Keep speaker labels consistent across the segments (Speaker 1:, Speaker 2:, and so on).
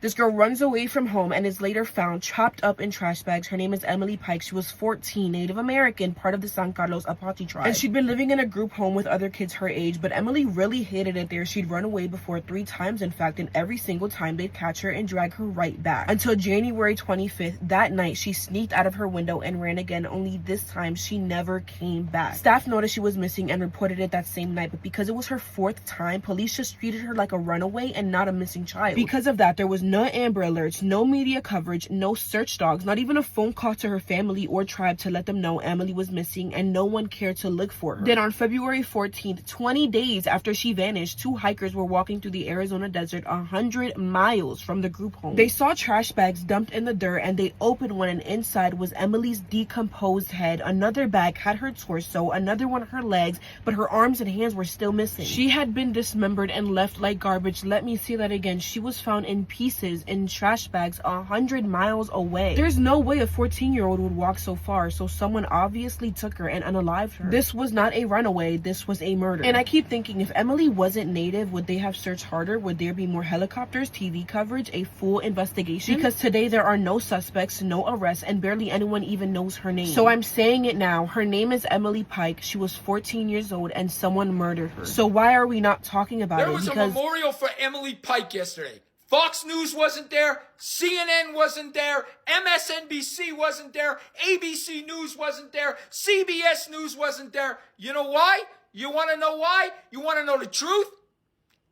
Speaker 1: This girl runs away from home and is later found chopped up in trash bags. Her name is Emily Pike. She was 14, Native American, part of the San Carlos Apache tribe. And she'd been living in a group home with other kids her age, but Emily really hated it there. She'd run away before 3 times, in fact, and every single time they'd catch her and drag her right back. Until January 25th, that night, she sneaked out of her window and ran again, only this time she never came back. Staff noticed she was missing and reported it that same night, but because it was her 4th time, police just treated her like a runaway and not a missing child. Because of that, there was no Amber Alerts, no media coverage, no search dogs, not even a phone call to her family or tribe to let them know Emily was missing, and no one cared to look for her. Then on February 14th, 20 days after she vanished, 2 hikers were walking through the Arizona desert 100 miles from the group home. They saw trash bags dumped in the dirt and they opened one, and inside was Emily's decomposed head. Another bag had her torso, another one her legs, but her arms and hands were still missing. She had been dismembered and left like garbage. Let me say that again. She was found in pieces in trash bags 100 miles away. There's no way a 14-year-old would walk so far, so someone obviously took her and unalived her. This was not a runaway, this was a murder. And I keep thinking, if Emily wasn't Native, would they have searched harder? Would there be more helicopters, TV coverage, a full investigation? Because today there are no suspects, no arrests, and barely anyone even knows her name. So I'm saying it now, her name is Emily Pike. She was 14 years old and someone murdered her. So why are we not talking about it?
Speaker 2: There was a memorial for Emily Pike yesterday. Fox News wasn't there, CNN wasn't there, MSNBC wasn't there, ABC News wasn't there, CBS News wasn't there. You know why? You want to know why? You want to know the truth?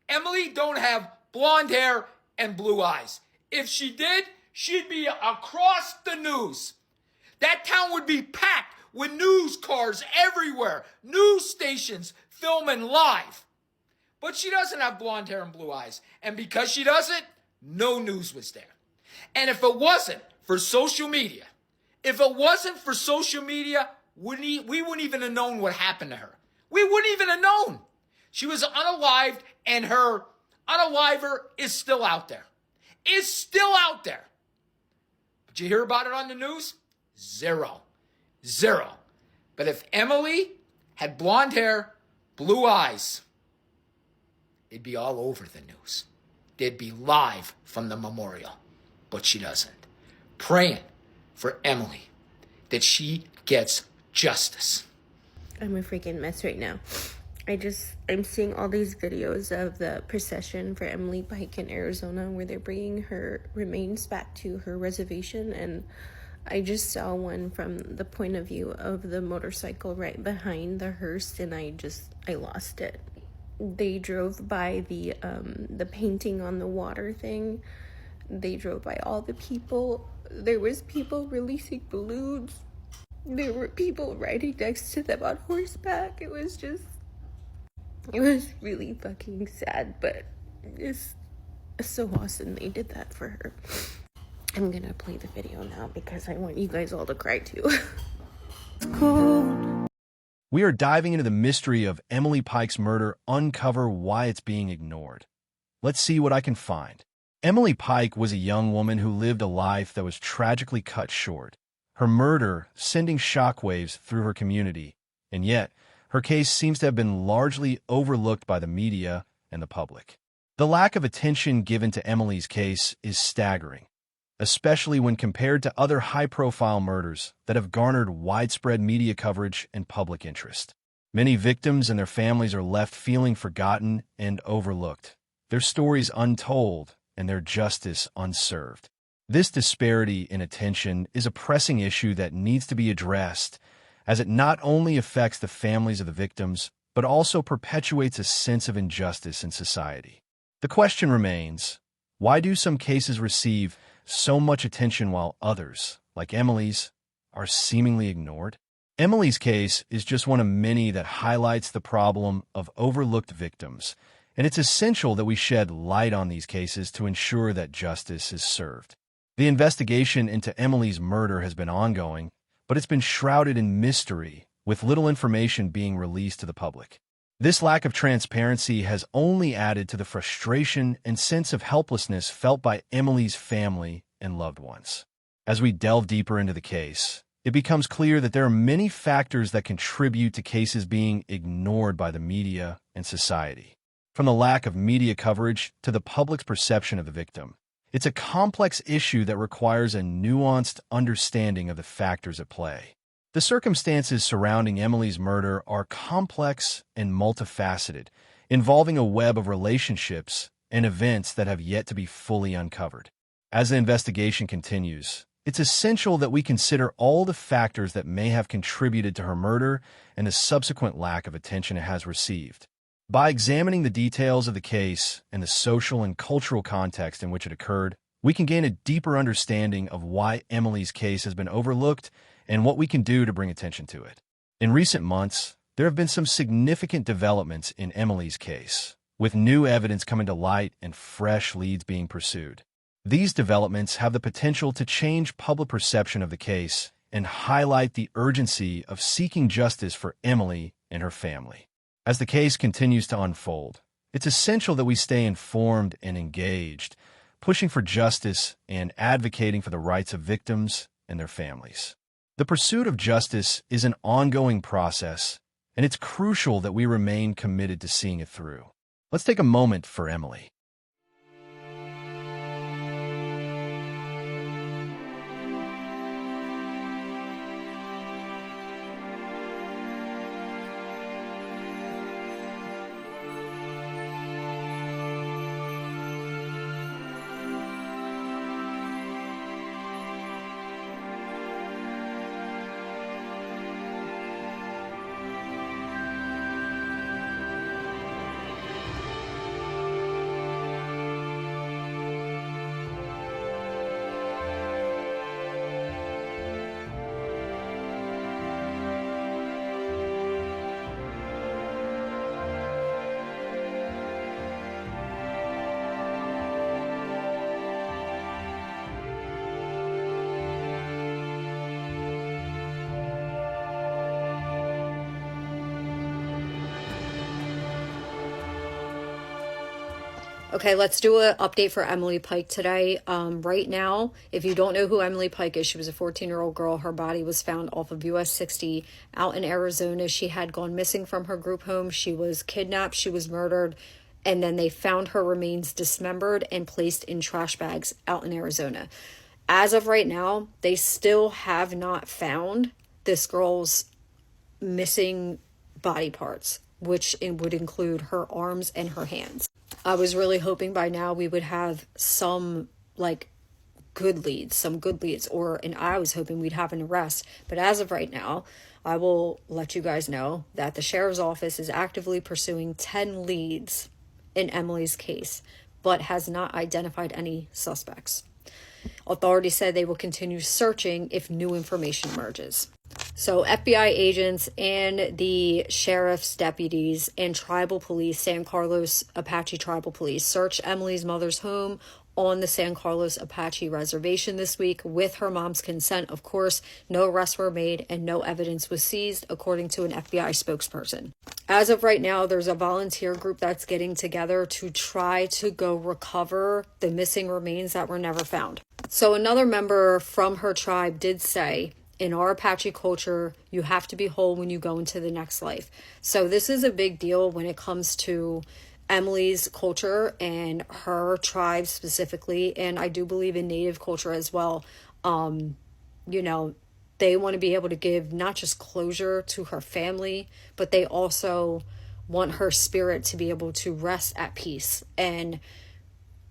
Speaker 2: Emily don't have blonde hair and blue eyes. If she did, she'd be across the news. That town would be packed with news cars everywhere, news stations filming live. But she doesn't have blonde hair and blue eyes. And because she doesn't, no news was there. And if it wasn't for social media, we wouldn't even have known what happened to her. We wouldn't even have known. She was unalived, and her unaliver is still out there. It's still out there. But you hear about it on the news? Zero. But if Emily had blonde hair, blue eyes, it'd be all over the news. They'd be live from the memorial. But she doesn't. Praying for Emily that she gets justice.
Speaker 3: I'm a freaking mess right now. I'm seeing all these videos of the procession for Emily Pike in Arizona where they're bringing her remains back to her reservation, and I just saw one from the point of view of the motorcycle right behind the hearse, and I lost it. They drove by the painting on the water thing. They drove by all the people. There was people releasing balloons. There were people riding next to them on horseback. It was really fucking sad, but it's so awesome they did that for her. I'm gonna play the video now because I want you guys all to cry too. It's cold.
Speaker 4: We are diving into the mystery of Emily Pike's murder, uncover why it's being ignored. Let's see what I can find. Emily Pike was a young woman who lived a life that was tragically cut short. Her murder sending shockwaves through her community, and yet her case seems to have been largely overlooked by the media and the public. The lack of attention given to Emily's case is staggering, especially when compared to other high-profile murders that have garnered widespread media coverage and public interest. Many victims and their families are left feeling forgotten and overlooked, their stories untold and their justice unserved. This disparity in attention is a pressing issue that needs to be addressed, as it not only affects the families of the victims, but also perpetuates a sense of injustice in society. The question remains, why do some cases receive so much attention while others, like Emily's, are seemingly ignored? Emily's case is just one of many that highlights the problem of overlooked victims, and it's essential that we shed light on these cases to ensure that justice is served. The investigation into Emily's murder has been ongoing, but it's been shrouded in mystery, with little information being released to the public. This lack of transparency has only added to the frustration and sense of helplessness felt by Emily's family and loved ones. As we delve deeper into the case, it becomes clear that there are many factors that contribute to cases being ignored by the media and society. From the lack of media coverage to the public's perception of the victim, It's a complex issue that requires a nuanced understanding of the factors at play. The circumstances surrounding Emily's murder are complex and multifaceted, involving a web of relationships and events that have yet to be fully uncovered. As the investigation continues, it's essential that we consider all the factors that may have contributed to her murder and the subsequent lack of attention it has received. By examining the details of the case and the social and cultural context in which it occurred, we can gain a deeper understanding of why Emily's case has been overlooked and what we can do to bring attention to it. In recent months, there have been some significant developments in Emily's case, with new evidence coming to light and fresh leads being pursued. These developments have the potential to change public perception of the case and highlight the urgency of seeking justice for Emily and her family. As the case continues to unfold, it's essential that we stay informed and engaged, pushing for justice and advocating for the rights of victims and their families. The pursuit of justice is an ongoing process, and it's crucial that we remain committed to seeing it through. Let's take a moment for Emily.
Speaker 5: Okay, let's do an update for Emily Pike today. Right now, if you don't know who Emily Pike is, she was a 14-year-old girl. Her body was found off of US 60 out in Arizona. She had gone missing from her group home. She was kidnapped. She was murdered. And then they found her remains dismembered and placed in trash bags out in Arizona. As of right now, they still have not found this girl's missing body parts, which would include her arms and her hands. I was really hoping by now we would have some good leads, and I was hoping we'd have an arrest. But as of right now, I will let you guys know that the sheriff's office is actively pursuing 10 leads in Emily's case, but has not identified any suspects. Authorities said they will continue searching if new information emerges. So FBI agents and the sheriff's deputies and tribal police, San Carlos Apache tribal police, searched Emily's mother's home on the San Carlos Apache reservation this week with her mom's consent. Of course, no arrests were made and no evidence was seized, according to an FBI spokesperson. As of right now, there's a volunteer group that's getting together to try to go recover the missing remains that were never found. So another member from her tribe did say, in our Apache culture, you have to be whole when you go into the next life. So this is a big deal when it comes to Emily's culture and her tribe specifically. And I do believe in Native culture as well. They want to be able to give not just closure to her family, but they also want her spirit to be able to rest at peace. And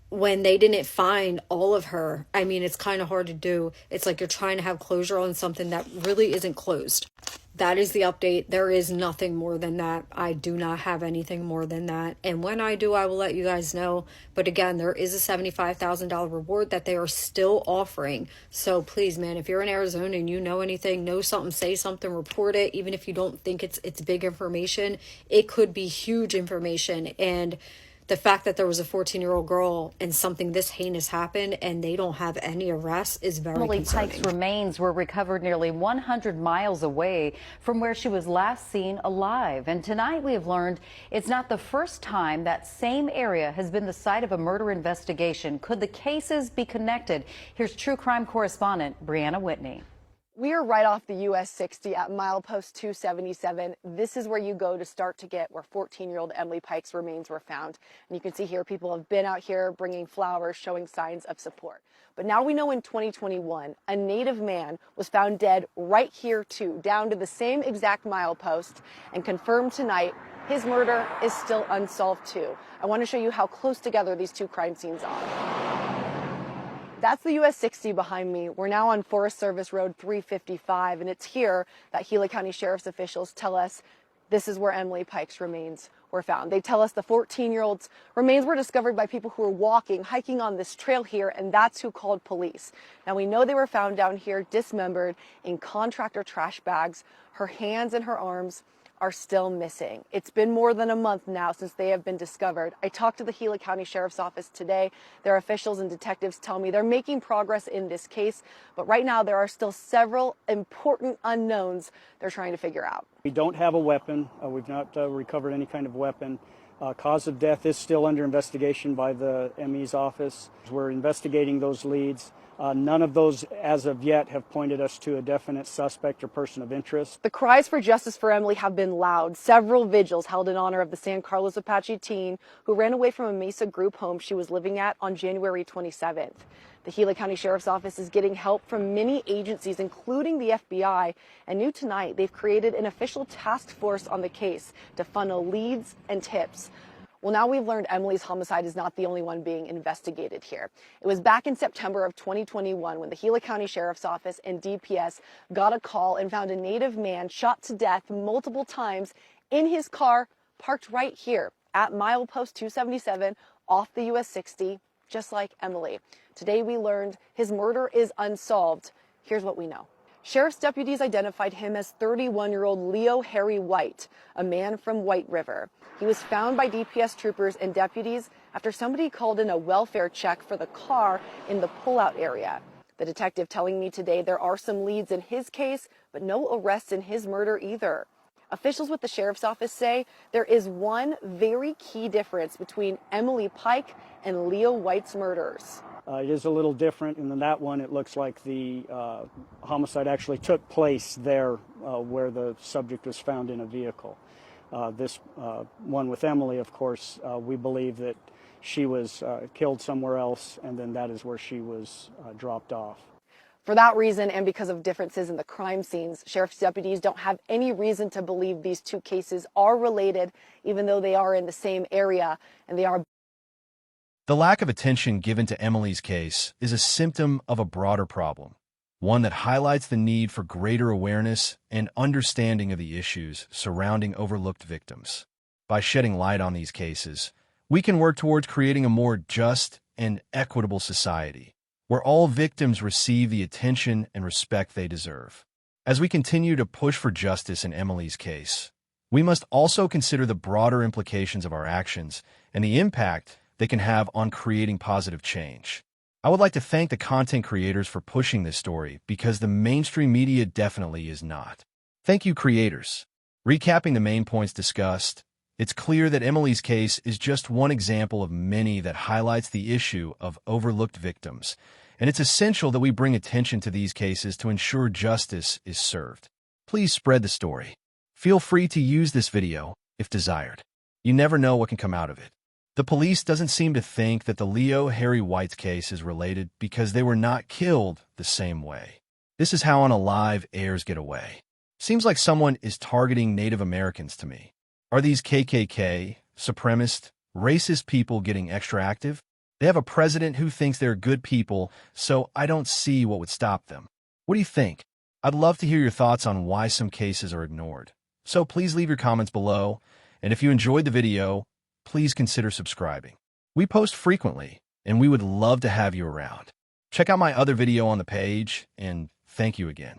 Speaker 5: when they didn't find all of her, I mean, it's kind of hard to do. It's like you're trying to have closure on something that really isn't closed. That is the update. There is nothing more than that. I do not have anything more than that. And when I do, I will let you guys know. But again, there is a $75,000 reward that they are still offering. So please, man, if you're in Arizona and you know anything, know something, say something, report it. Even if you don't think it's big information, it could be huge information. And the fact that there was a 14-year-old girl and something this heinous happened and they don't have any arrests is very
Speaker 6: Emily
Speaker 5: concerning.
Speaker 6: Pike's remains were recovered nearly 100 miles away from where she was last seen alive. And tonight we have learned it's not the first time that same area has been the site of a murder investigation. Could the cases be connected? Here's true crime correspondent Brianna Whitney.
Speaker 7: We are right off the US 60 at milepost 277. This is where you go to start to get where 14-year-old Emily Pike's remains were found. And you can see here people have been out here bringing flowers, showing signs of support. But now we know in 2021, a Native man was found dead right here too, down to the same exact milepost, and confirmed tonight his murder is still unsolved too. I want to show you how close together these two crime scenes are. That's the US 60 behind me. We're now on Forest Service Road 355, and it's here that Gila County Sheriff's officials tell us this is where Emily Pike's remains were found. They tell us the 14-year-old's remains were discovered by people who were walking, hiking on this trail here, and that's who called police. Now, we know they were found down here dismembered in contractor trash bags. Her hands and her arms are still missing. It's been more than a month now since they have been discovered. I talked to the Gila County Sheriff's Office today. Their officials and detectives tell me they're making progress in this case, but right now there are still several important unknowns they're trying to figure out.
Speaker 8: We don't have a weapon. We've not recovered any kind of weapon. Cause of death is still under investigation by the ME's office. We're investigating those leads. None of those, as of yet, have pointed us to a definite suspect or person of interest.
Speaker 7: The cries for justice for Emily have been loud. Several vigils held in honor of the San Carlos Apache teen who ran away from a Mesa group home she was living at on January 27th. The Gila County Sheriff's Office is getting help from many agencies, including the FBI, and new tonight they've created an official task force on the case to funnel leads and tips. Well, now we've learned Emily's homicide is not the only one being investigated here. It was back in September of 2021 when the Gila County Sheriff's Office and DPS got a call and found a Native man shot to death multiple times in his car parked right here at milepost 277 off the US 60, just like Emily. Today we learned his murder is unsolved. Here's what we know. Sheriff's deputies identified him as 31-year-old Leo Harry White, a man from White River. He was found by DPS troopers and deputies after somebody called in a welfare check for the car in the pullout area. The detective telling me today there are some leads in his case, but no arrests in his murder either. Officials with the sheriff's office say there is one very key difference between Emily Pike and Leo White's murders.
Speaker 8: It is a little different, and in that one it looks like the homicide actually took place there where the subject was found in a vehicle. This one with Emily, of course, we believe that she was killed somewhere else, and then that is where she was dropped off.
Speaker 7: For that reason, and because of differences in the crime scenes, sheriff's deputies don't have any reason to believe these two cases are related, even though they are in the same area, and they are.
Speaker 4: The lack of attention given to Emily's case is a symptom of a broader problem, one that highlights the need for greater awareness and understanding of the issues surrounding overlooked victims. By shedding light on these cases, we can work towards creating a more just and equitable society, where all victims receive the attention and respect they deserve. As we continue to push for justice in Emily's case, we must also consider the broader implications of our actions and the impact they can have on creating positive change. I would like to thank the content creators for pushing this story because the mainstream media definitely is not. Thank you, creators. Recapping the main points discussed, it's clear that Emily's case is just one example of many that highlights the issue of overlooked victims, and it's essential that we bring attention to these cases to ensure justice is served. Please spread the story. Feel free to use this video if desired. You never know what can come out of it. The police doesn't seem to think that the Leo Harry White's case is related because they were not killed the same way. This is how unalive heirs get away. Seems like someone is targeting Native Americans to me. Are these KKK, supremacist, racist people getting extra active? They have a president who thinks they're good people, so I don't see what would stop them. What do you think? I'd love to hear your thoughts on why some cases are ignored. So please leave your comments below, and if you enjoyed the video, please consider subscribing. We post frequently, and we would love to have you around. Check out my other video on the page, and thank you again.